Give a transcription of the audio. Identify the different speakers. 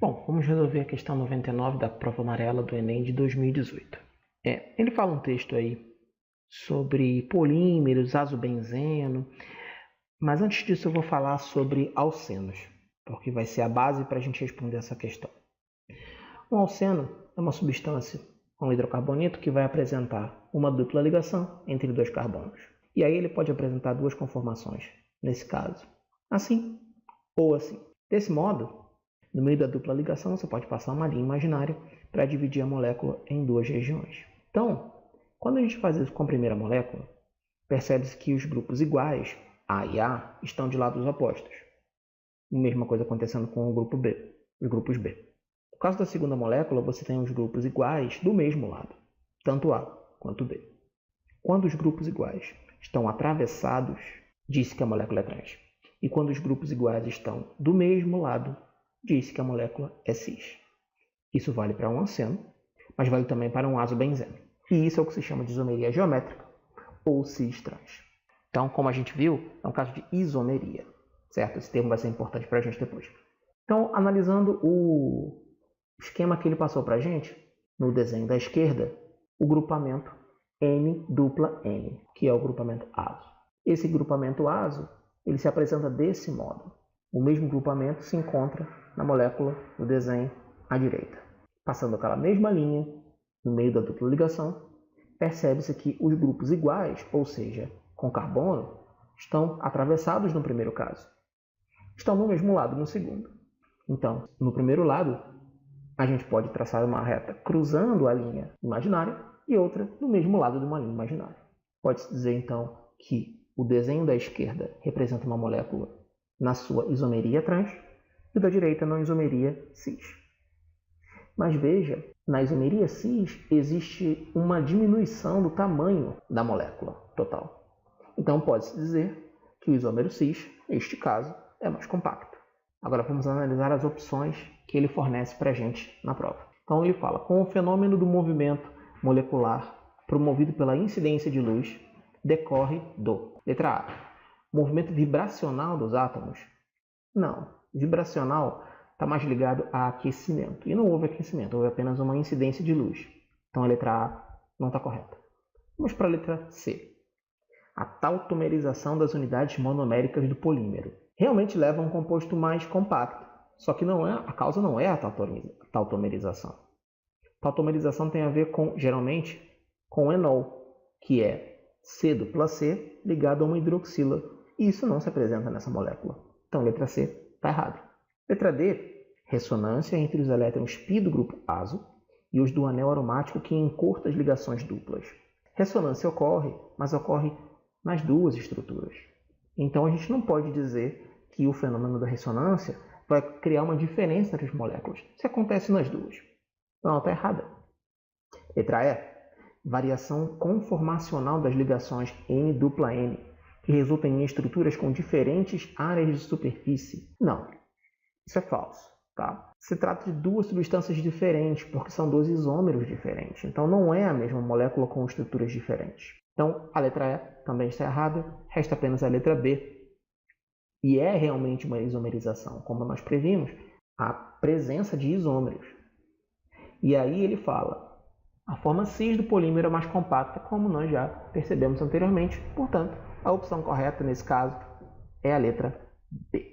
Speaker 1: Bom, vamos resolver a questão 99 da prova amarela do Enem de 2018. Ele fala um texto aí sobre polímeros, azobenzeno, mas antes disso eu vou falar sobre alcenos, porque vai ser a base para a gente responder essa questão. Um alceno é uma substância, um hidrocarboneto, que vai apresentar uma dupla ligação entre dois carbonos. E aí ele pode apresentar duas conformações, nesse caso, assim ou assim. Desse modo, no meio da dupla ligação, você pode passar uma linha imaginária para dividir a molécula em duas regiões. Então, quando a gente faz isso com a primeira molécula, percebe-se que os grupos iguais, A e A, estão de lados opostos. A mesma coisa acontecendo com o grupo B, os grupos B. No caso da segunda molécula, você tem os grupos iguais do mesmo lado, tanto A quanto B. Quando os grupos iguais estão atravessados, diz-se que a molécula é trans. E quando os grupos iguais estão do mesmo lado, diz-se que a molécula é cis. Isso vale para um alceno, mas vale também para um azobenzeno. E isso é o que se chama de isomeria geométrica ou cis-trans. Então, como a gente viu, é um caso de isomeria, certo? Esse termo vai ser importante para a gente depois. Então, analisando o esquema que ele passou para a gente, no desenho da esquerda, o grupamento N-N, que é o grupamento azo. Esse grupamento azo, ele se apresenta desse modo. O mesmo grupamento se encontra na molécula do desenho à direita. Passando aquela mesma linha no meio da dupla ligação, percebe-se que os grupos iguais, ou seja, com carbono, estão atravessados no primeiro caso. Estão no mesmo lado no segundo. Então, no primeiro lado, a gente pode traçar uma reta cruzando a linha imaginária e outra no mesmo lado de uma linha imaginária. Pode-se dizer, então, que o desenho da esquerda representa uma molécula na sua isomeria trans e da direita na isomeria cis. Mas veja, na isomeria cis existe uma diminuição do tamanho da molécula total. Então pode-se dizer que o isômero cis, neste caso, é mais compacto. Agora vamos analisar as opções que ele fornece para a gente na prova. Então ele fala, com o fenômeno do movimento molecular promovido pela incidência de luz, decorre do... Letra A. Movimento vibracional dos átomos? Não. Vibracional está mais ligado a aquecimento. E não houve aquecimento, houve apenas uma incidência de luz. Então a letra A não está correta. Vamos para a letra C. A tautomerização das unidades monoméricas do polímero. Realmente leva a um composto mais compacto. Só que a causa não é a tautomerização. Tautomerização tem a ver geralmente com enol, que é C+C ligado a uma hidroxila. E isso não se apresenta nessa molécula. Então, letra C está errada. Letra D, ressonância entre os elétrons π do grupo azo e os do anel aromático que encurta as ligações duplas. Ressonância ocorre, mas ocorre nas duas estruturas. Então, a gente não pode dizer que o fenômeno da ressonância vai criar uma diferença entre as moléculas. Isso acontece nas duas. Não, está errada. Letra E, variação conformacional das ligações N-N, que resultam em estruturas com diferentes áreas de superfície. Não, isso é falso. Tá? Se trata de duas substâncias diferentes, porque são dois isômeros diferentes. Então não é a mesma molécula com estruturas diferentes. Então a letra E também está errada, resta apenas a letra B. E é realmente uma isomerização, como nós previmos, a presença de isômeros. E aí ele fala, a forma cis do polímero é mais compacta, como nós já percebemos anteriormente. Portanto, a opção correta nesse caso é a letra B.